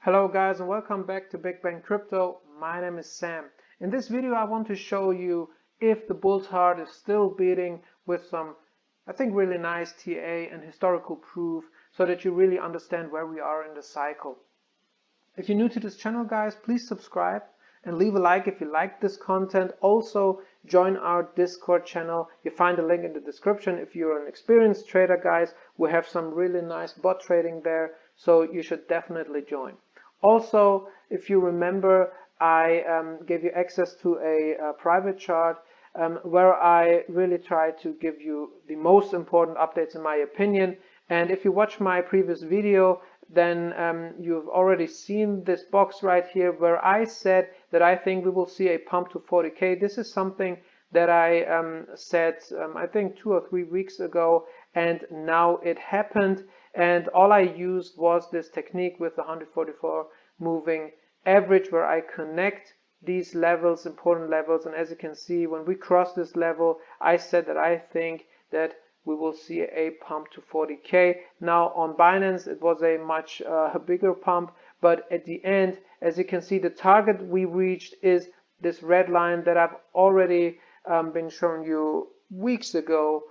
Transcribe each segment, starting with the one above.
Hello guys and welcome back to Big Bang Crypto. My name is Sam. In this video I want to show you if the bull's heart is still beating with some, I think, really nice TA and historical proof so that you really understand where we are in the cycle. If you're new to this channel guys, please subscribe and leave a like if you like this content. Also join our Discord channel. You find the link in the description. If you're an experienced trader guys, we have some really nice bot trading there, so you should definitely join. Also, if you remember, I gave you access to a private chart where I really try to give you the most important updates in my opinion. And if you watch my previous video, then you've already seen this box right here where I said that I think we will see a pump to 40k. This is something that I said I think 2 or 3 weeks ago, and now it happened. And all I used was this technique with the 144 moving average where I connect these levels, important levels, and as you can see, when we cross this level, I said that I think that we will see a pump to 40k. Now on Binance it was a much bigger pump, but at the end, as you can see, the target we reached is this red line that I've already been showing you weeks ago,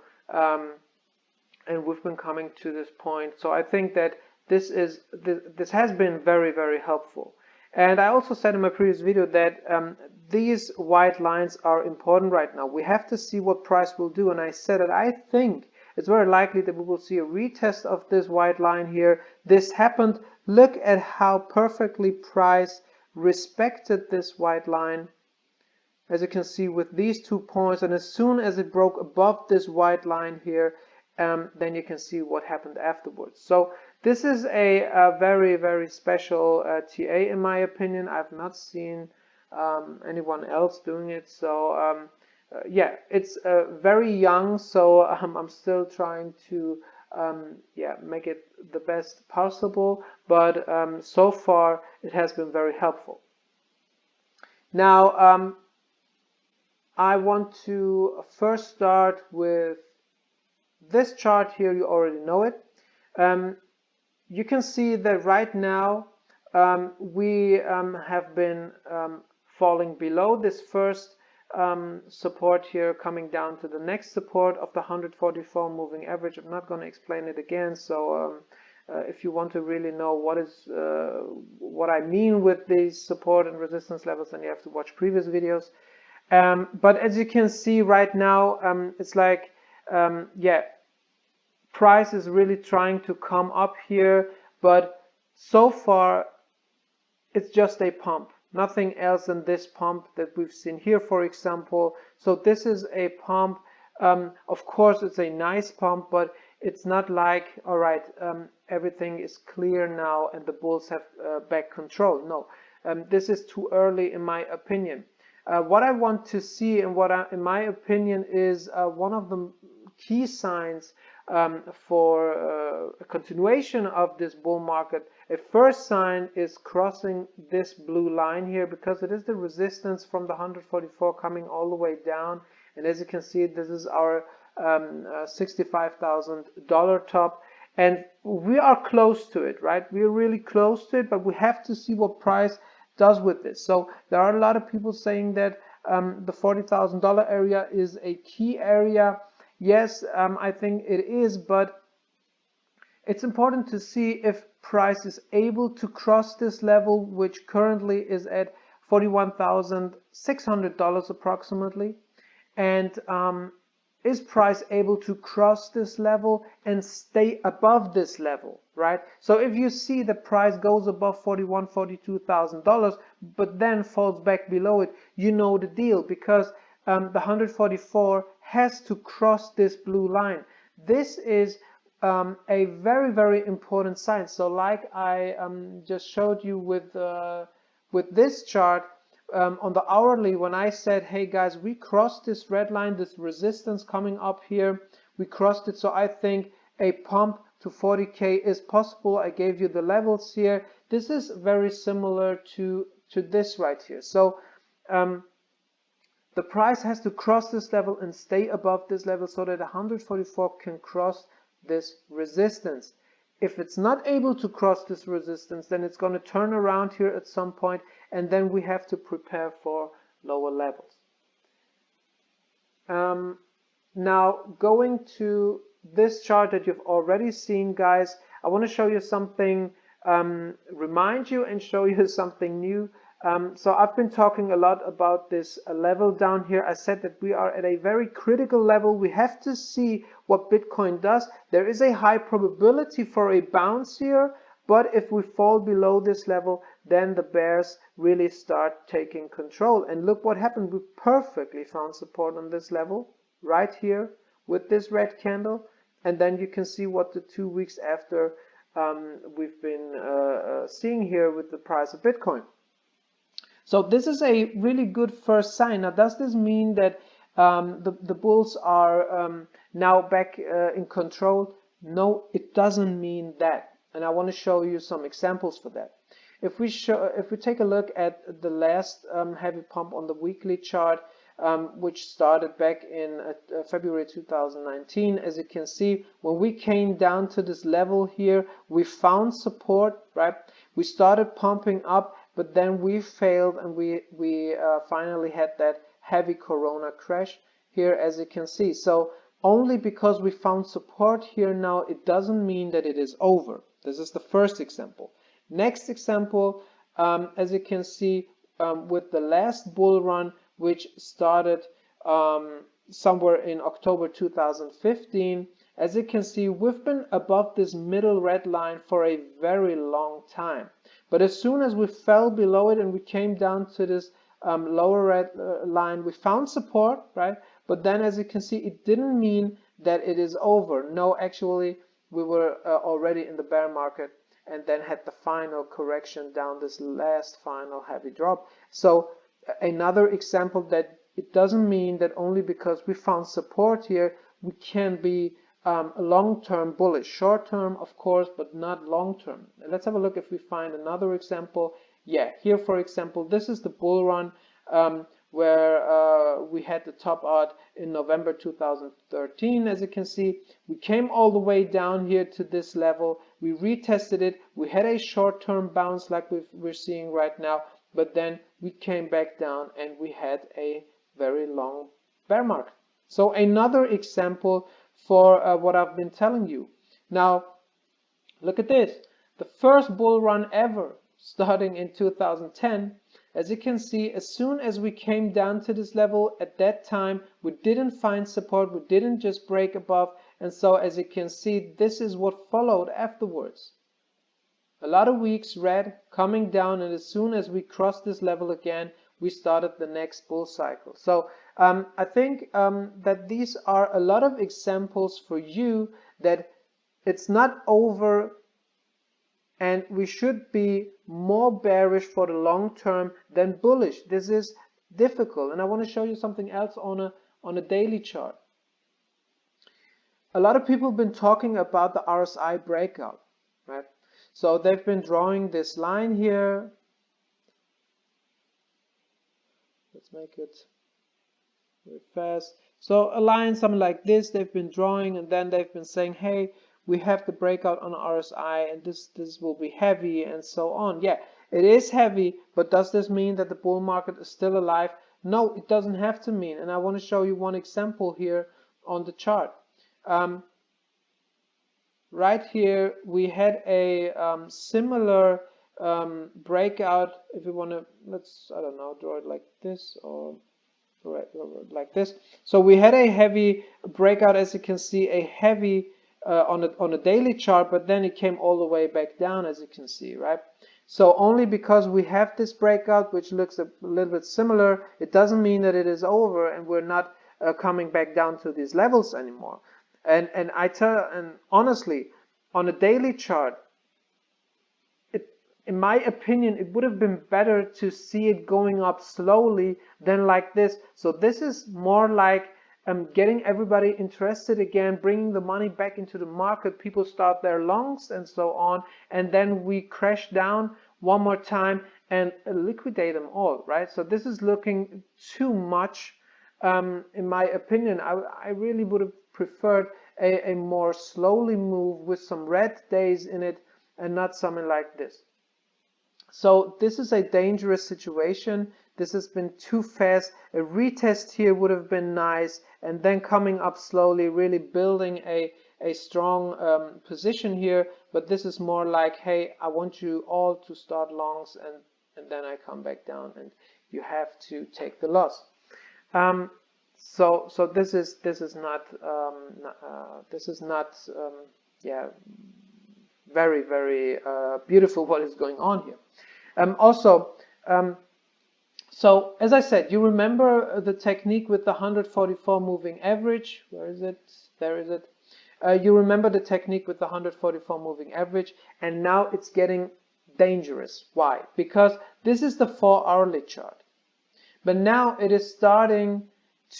and we've been coming to this point. So I think that this has been very, very helpful. And I also said in my previous video that these white lines are important right now. We have to see what price will do, and I said that I think it's very likely that we will see a retest of this white line here. This happened. Look at how perfectly price respected this white line, as you can see, with these 2 points, and as soon as it broke above this white line here, then you can see what happened afterwards. So this is a very, very special TA in my opinion. I've not seen anyone else doing it. So yeah, it's very young, so I'm still trying to make it the best possible, but so far it has been very helpful. Now I want to first start with this chart here. You already know it. You can see that right now we have been falling below this first support here, coming down to the next support of the 144 moving average. I'm not going to explain it again, so if you want to really know what I mean with these support and resistance levels, then you have to watch previous videos. But as you can see right now, it's like price is really trying to come up here, but so far it's just a pump, nothing else than this pump that we've seen here, for example. So this is a pump. Of course it's a nice pump, but it's not like, all right, everything is clear now and the bulls have back control. No, this is too early in my opinion. What I want to see, and in my opinion is one of the key signs for a continuation of this bull market. A first sign is crossing this blue line here, because it is the resistance from the 144 coming all the way down, and as you can see, this is our $65,000 top, and we are close to it, right? We are really close to it, but we have to see what price does with this. So there are a lot of people saying that the $40,000 area is a key area. Yes, I think it is, but it's important to see if price is able to cross this level, which currently is at $41,600 approximately, and is price able to cross this level and stay above this level, right? So if you see the price goes above $42,000 but then falls back below it, you know the deal, because the 144 has to cross this blue line. This is a very, very important sign. So like I just showed you with this chart, on the hourly, when I said, hey guys, we crossed this red line, this resistance coming up here, we crossed it, so I think a pump to 40k is possible. I gave you the levels here. This is very similar to this right here. So the price has to cross this level and stay above this level so that 144 can cross this resistance. if it's not able to cross this resistance, then it's going to turn around here at some point, and then we have to prepare for lower levels. Now going to this chart that you've already seen, guys, I want to show you something, remind you and show you something new. So I've been talking a lot about this level down here. I said that we are at a very critical level. We have to see what Bitcoin does. There is a high probability for a bounce here, but if we fall below this level, then the bears really start taking control. And look what happened. We perfectly found support on this level right here with this red candle. And then you can see what the 2 weeks after we've been seeing here with the price of Bitcoin. So this is a really good first sign. Now, does this mean that the bulls are now back in control? No, it doesn't mean that. And I want to show you some examples for that. If we take a look at the last heavy pump on the weekly chart, which started back in February 2019, as you can see, when we came down to this level here, we found support, right? We started pumping up, but then we failed, and we finally had that heavy corona crash here, as you can see. So only because we found support here now, it doesn't mean that it is over. This is the first example. Next example, as you can see, with the last bull run, which started somewhere in October 2015, as you can see, we've been above this middle red line for a very long time. But as soon as we fell below it and we came down to this lower red line, we found support, right? But then, as you can see, it didn't mean that it is over. No, actually, we were already in the bear market, and then had the final correction down this last final heavy drop. So another example that it doesn't mean that only because we found support here, we can be long-term bullish. Short-term, of course, but not long-term. Let's have a look if we find another example. Yeah, here, for example, this is the bull run where we had the top out in November 2013. As you can see, we came all the way down here to this level. We retested it. We had a short-term bounce like we're seeing right now, but then we came back down and we had a very long bear market. So another example for what I've been telling you. Now, look at this. The first bull run ever, starting in 2010, as you can see, as soon as we came down to this level, at that time, we didn't find support, we didn't just break above, and so as you can see, this is what followed afterwards. A lot of weeks red, coming down, and as soon as we crossed this level again, we started the next bull cycle. So I think that these are a lot of examples for you that it's not over, and we should be more bearish for the long term than bullish. This is difficult, and I want to show you something else on a daily chart. A lot of people have been talking about the RSI breakout, right? So they've been drawing this line here. Let's make it very fast. So a line something like this they've been drawing, and then they've been saying, hey, we have the breakout on RSI, and this will be heavy, and so on. Yeah, it is heavy, but does this mean that the bull market is still alive? No, it doesn't have to mean. And I want to show you one example here on the chart. Right here, we had a similar breakout. If you want to, let's, I don't know, draw it like this, or right, like this. So we had a heavy breakout, as you can see, a heavy on a daily chart, but then it came all the way back down, as you can see, right? So only because we have this breakout, which looks a little bit similar, it doesn't mean that it is over and we're not coming back down to these levels anymore. And honestly, on a daily chart, in my opinion, it would have been better to see it going up slowly than like this. So this is more like getting everybody interested again, bringing the money back into the market. People start their longs and so on, and then we crash down one more time and liquidate them all, right? So this is looking too much. In my opinion, I really would have preferred a more slowly move with some red days in it and not something like this. So this is a dangerous situation. This has been too fast. A retest here would have been nice, and then coming up slowly, really building a strong position here. But this is more like, hey, I want you all to start longs, and then I come back down, and you have to take the loss. So this is not yeah, very beautiful what is going on here. So as I said, you remember the technique with the 144 moving average. Where is it? There is it. You remember the technique with the 144 moving average, and now it's getting dangerous. Why? Because this is the 4-hourly chart, but now it is starting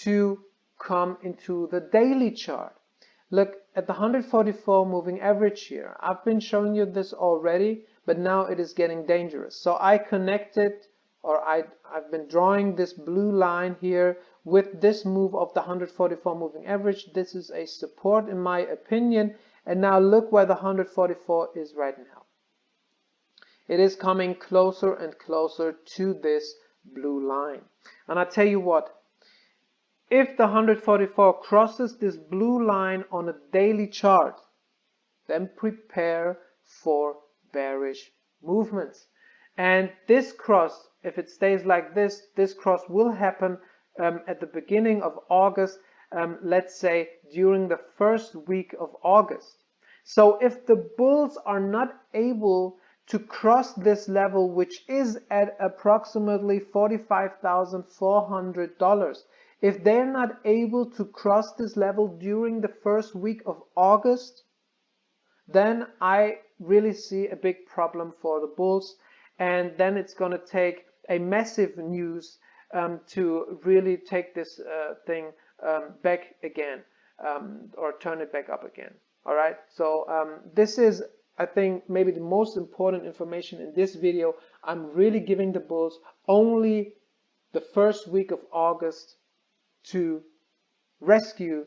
to come into the daily chart. Look at the 144 moving average here. I've been showing you this already, but now it is getting dangerous. So I connected, or I've been drawing this blue line here with this move of the 144 moving average. This is a support in my opinion. And now look where the 144 is right now. It is coming closer and closer to this blue line. And I tell you what, if the 144 crosses this blue line on a daily chart, then prepare for bearish movements. And this cross, if it stays like this, this cross will happen at the beginning of August, let's say during the first week of August. So if the bulls are not able to cross this level, which is at approximately $45,400, if they're not able to cross this level during the first week of August, then I really see a big problem for the bulls, and then it's going to take a massive news to really take this thing back again, or turn it back up again. All right, so this is, I think, maybe the most important information in this video. I'm really giving the bulls only the first week of August to rescue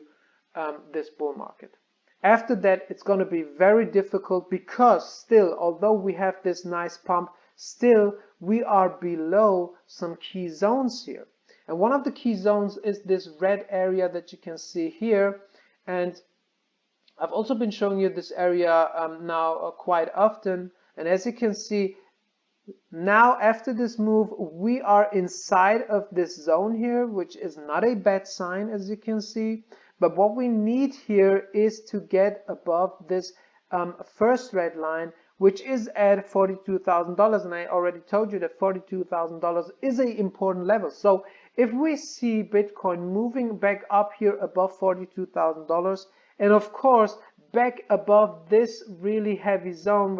this bull market. After that, it's going to be very difficult, because still, although we have this nice pump, still we are below some key zones here. And one of the key zones is this red area that you can see here. And I've also been showing you this area now quite often. And as you can see, now after this move, we are inside of this zone here, which is not a bad sign, as you can see. But what we need here is to get above this first red line, which is at $42,000. And I already told you that $42,000 is an important level. So if we see Bitcoin moving back up here above $42,000, and of course back above this really heavy zone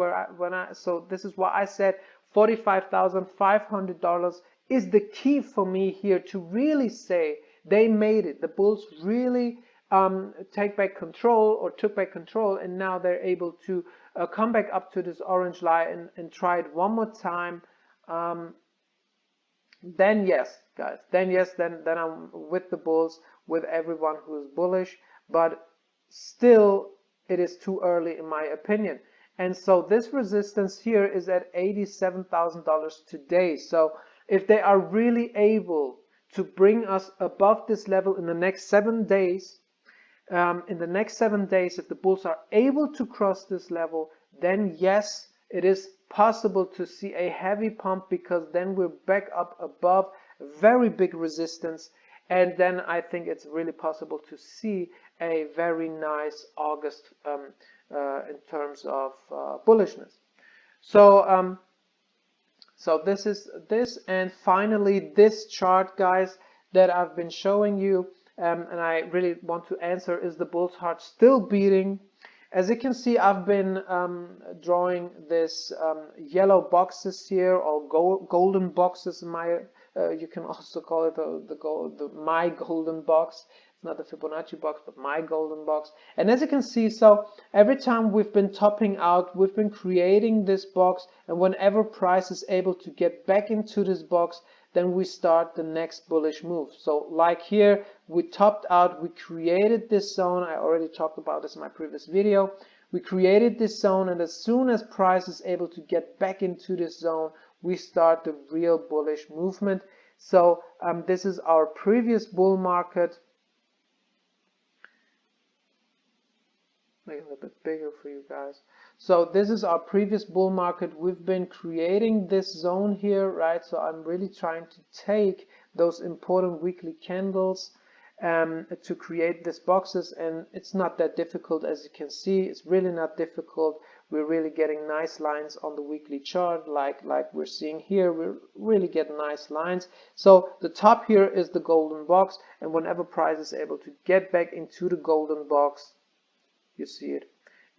so this is why I said $45,500 is the key for me here to really say they made it. The bulls really took back control, and now they're able to come back up to this orange line and try it one more time. Then yes, guys, then I'm with the bulls, with everyone who's bullish, but still it is too early in my opinion. And so this resistance here is at $87,000 today. So if they are really able to bring us above this level in the next 7 days, if the bulls are able to cross this level, then yes, it is possible to see a heavy pump, because then we're back up above very big resistance. And then I think it's really possible to see a very nice August in terms of bullishness. So so this is this, and finally this chart, guys, that I've been showing you, and I really want to answer, is the bull's heart still beating? As you can see, I've been drawing this yellow boxes here, or golden boxes. You can also call it my golden box. It's not the Fibonacci box, but my golden box. And as you can see, so every time we've been topping out, we've been creating this box, and whenever price is able to get back into this box, then we start the next bullish move. So like here, we topped out, we created this zone. I already talked about this in my previous video. We created this zone, and as soon as price is able to get back into this zone, we start the real bullish movement. So this is our previous bull market. Make it a little bit bigger for you guys. So this is our previous bull market. We've been creating this zone here, right? So I'm really trying to take those important weekly candles to create these boxes, and it's not that difficult. As you can see, it's really not difficult. We're really getting nice lines on the weekly chart, like we're seeing here. We're really getting nice lines. So the top here is the golden box, and whenever price is able to get back into the golden box, you see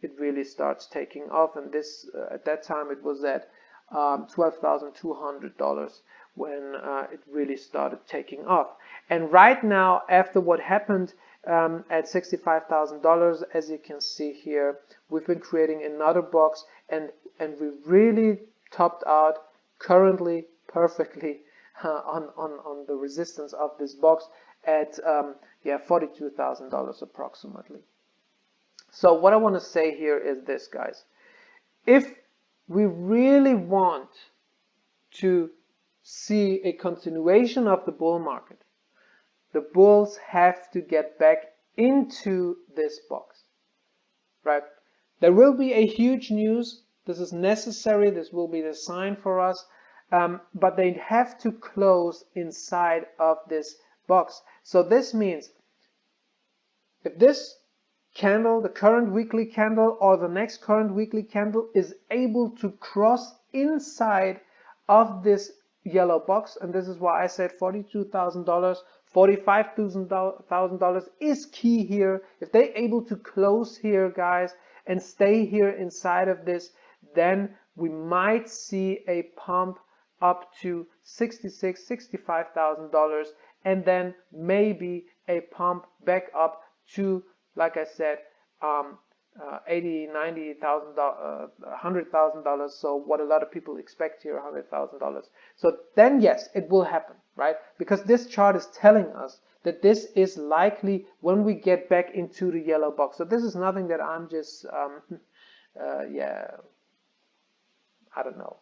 it really starts taking off. And this at that time it was at $12,200 when it really started taking off. And right now, after what happened at $65,000, as you can see here, we've been creating another box, and we really topped out currently perfectly on the resistance of this box at $42,000 approximately. So what I want to say here is this, guys. If we really want to see a continuation of the bull market, the bulls have to get back into this box, right? There will be a huge news. This is necessary. This will be the sign for us. But they have to close inside of this box. So this means if this candle, the current weekly candle or the next current weekly candle, is able to cross inside of this yellow box, and this is why I said $42,000, $45,000 is key here. If they're able to close here, guys, and stay here inside of this, then we might see a pump up to $66,000, $65,000, and then maybe a pump back up to, like I said, $80,000, $90,000, $100,000. So what a lot of people expect here, $100,000. So then yes, it will happen, right? Because this chart is telling us that this is likely when we get back into the yellow box. So this is nothing that I'm just, I don't know,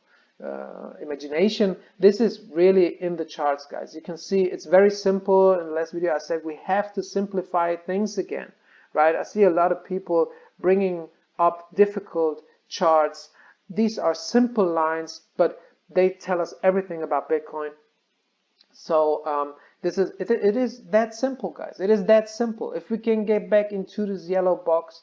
imagination. This is really in the charts, guys. You can see it's very simple. In the last video I said we have to simplify things again, right? I see a lot of people bringing up difficult charts. These are simple lines, but they tell us everything about Bitcoin. So it is that simple, guys. It is that simple. If we can get back into this yellow box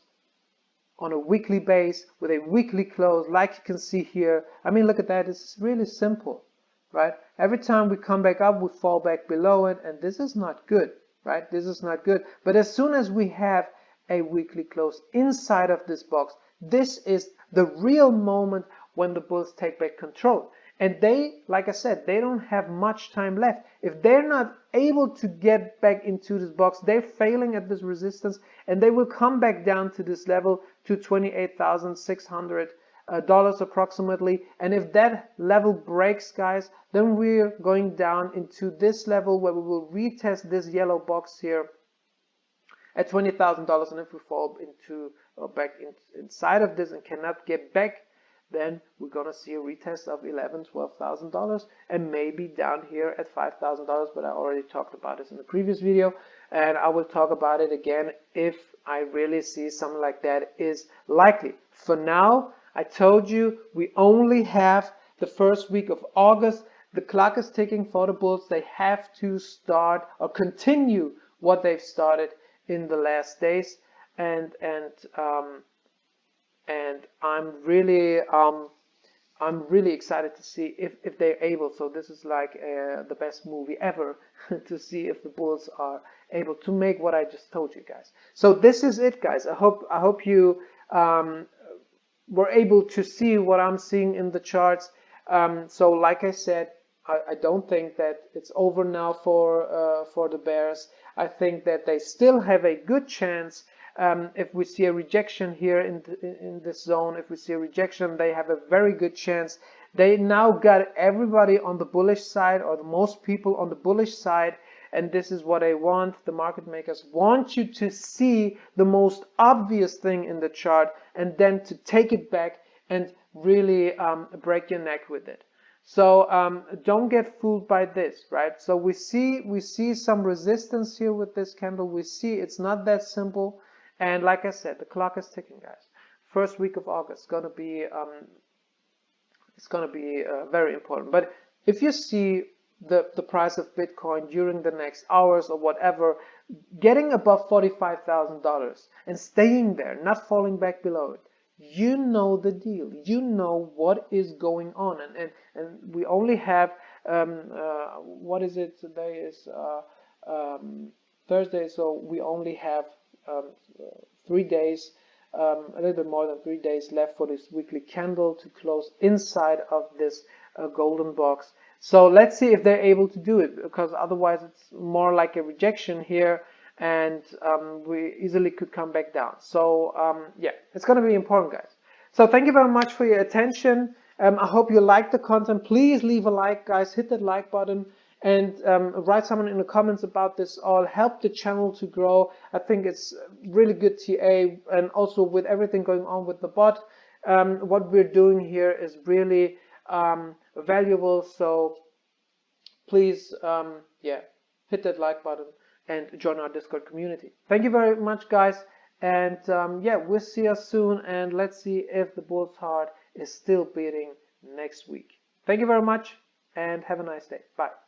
on a weekly base with a weekly close, like you can see here, I mean, look at that. It's really simple, right? Every time we come back up, we fall back below it, and this is not good, right? This is not good. But as soon as we have a weekly close inside of this box, this is the real moment when the bulls take back control. And they, like I said, they don't have much time left. If they're not able to get back into this box, they're failing at this resistance, and they will come back down to this level, to $28,600 approximately. And if that level breaks, guys, then we're going down into this level where we will retest this yellow box here at $20,000. And if we fall into back inside of this and cannot get back, then we're gonna see a retest of $11,000, $12,000, and maybe down here at $5,000. But I already talked about this in the previous video, and I will talk about it again if I really see something like that is likely. For now, I told you we only have the first week of August. The clock is ticking for the bulls. They have to start or continue what they've started in the last days, and I'm really excited to see if they're able. So this is like the best movie ever to see if the bulls are able to make what I just told you guys. So this is it, guys. I hope you were able to see what I'm seeing in the charts. So like I said, I don't think that it's over now for the bears. I think that they still have a good chance. If we see a rejection here in this zone, if we see a rejection, they have a very good chance. They now got everybody on the bullish side, or the most people on the bullish side, and this is what I want. The market makers want you to see the most obvious thing in the chart and then to take it back and really break your neck with it. So don't get fooled by this, right? So we see some resistance here with this candle. We see it's not that simple, and like I said, the clock is ticking, guys. First week of August gonna be very important. But if you see the price of Bitcoin during the next hours or whatever getting above $45,000 and staying there, not falling back below it, you know the deal. You know what is going on, and we only have what is it today? Is Thursday, so we only have 3 days, a little bit more than 3 days left for this weekly candle to close inside of this golden box. So let's see if they're able to do it, because otherwise it's more like a rejection here, and we easily could come back down. So yeah, it's going to be important, guys. So thank you very much for your attention. I hope you liked the content. Please leave a like, guys. Hit that like button and write someone in the comments about this all. Help the channel to grow. I think it's really good TA, and also with everything going on with the bot, what we're doing here is really valuable. So please yeah, hit that like button and join our Discord community. Thank you very much, guys, and yeah, we'll see you soon, and let's see if the bull's heart is still beating next week. Thank you very much and have a nice day. Bye.